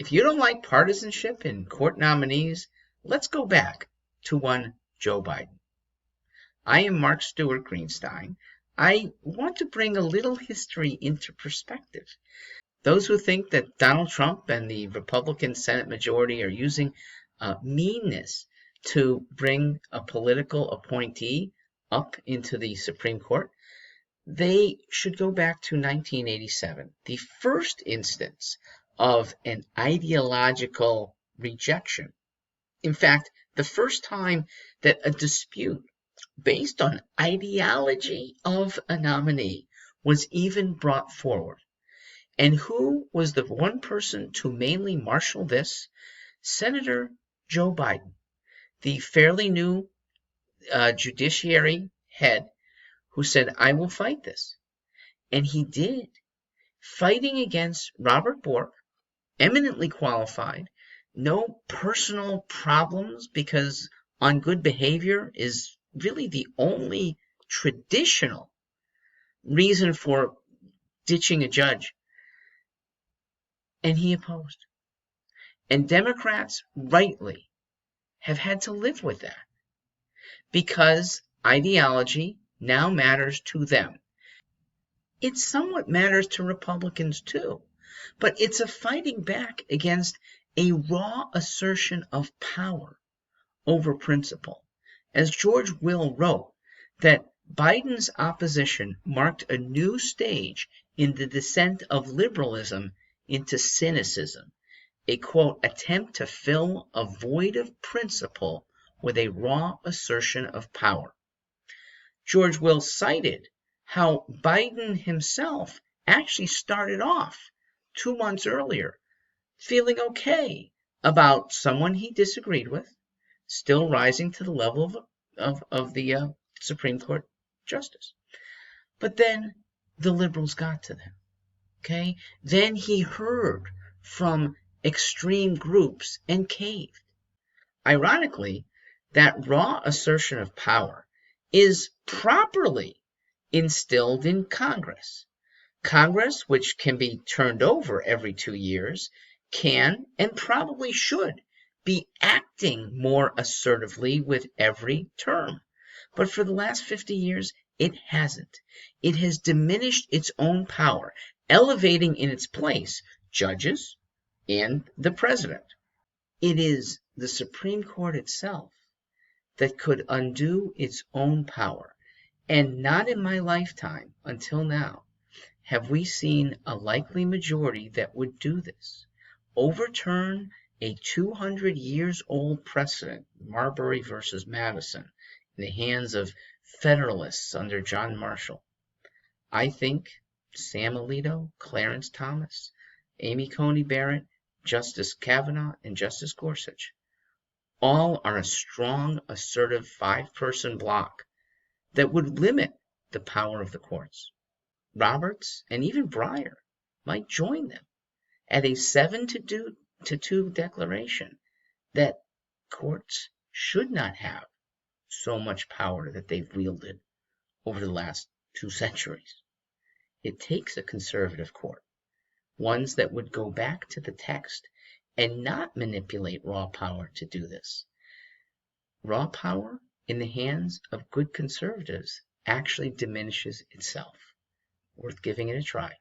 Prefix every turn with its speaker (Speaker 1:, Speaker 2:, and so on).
Speaker 1: If you don't like partisanship in court nominees, let's go back to one Joe Biden. I am Mark Stewart Greenstein. I want to bring a little history into perspective. Those who think that Donald Trump and the Republican Senate majority are using meanness to bring a political appointee up into the Supreme Court, they should go back to 1987, the first instance of an ideological rejection. In fact, the first time that a dispute based on ideology of a nominee was even brought forward. And who was the one person to mainly marshal this? Senator Joe Biden, the fairly new judiciary head, who said, I will fight this. And he did, fighting against Robert Bork, eminently qualified, no personal problems, because on good behavior is really the only traditional reason for ditching a judge. And he opposed. And Democrats rightly have had to live with that because ideology now matters to them. It somewhat matters to Republicans too, but it's a fighting back against a raw assertion of power over principle. As George Will wrote, that Biden's opposition marked a new stage in the descent of liberalism into cynicism, a, quote, attempt to fill a void of principle with a raw assertion of power. George Will cited how Biden himself actually started off 2 months earlier feeling okay about someone he disagreed with still rising to the level of the Supreme Court justice. But then the liberals got to them. Okay? Then he heard from extreme groups and caved. Ironically, that raw assertion of power is properly instilled in Congress. Congress, which can be turned over every 2 years, can and probably should be acting more assertively with every term. But for the last 50 years, it hasn't. It has diminished its own power, elevating in its place judges and the president. It is the Supreme Court itself that could undo its own power. And not in my lifetime, until now, have we seen a likely majority that would do this. Overturn a 200 years old precedent, Marbury versus Madison, in the hands of Federalists under John Marshall. I think Sam Alito, Clarence Thomas, Amy Coney Barrett, Justice Kavanaugh, and Justice Gorsuch all are a strong, assertive 5-person bloc that would limit the power of the courts. Roberts and even Breyer might join them at a 7-2 declaration that courts should not have so much power that they've wielded over the last 2 centuries. It takes a conservative court, ones that would go back to the text and not manipulate raw power to do this. Raw power in the hands of good conservatives actually diminishes itself. Worth giving it a try.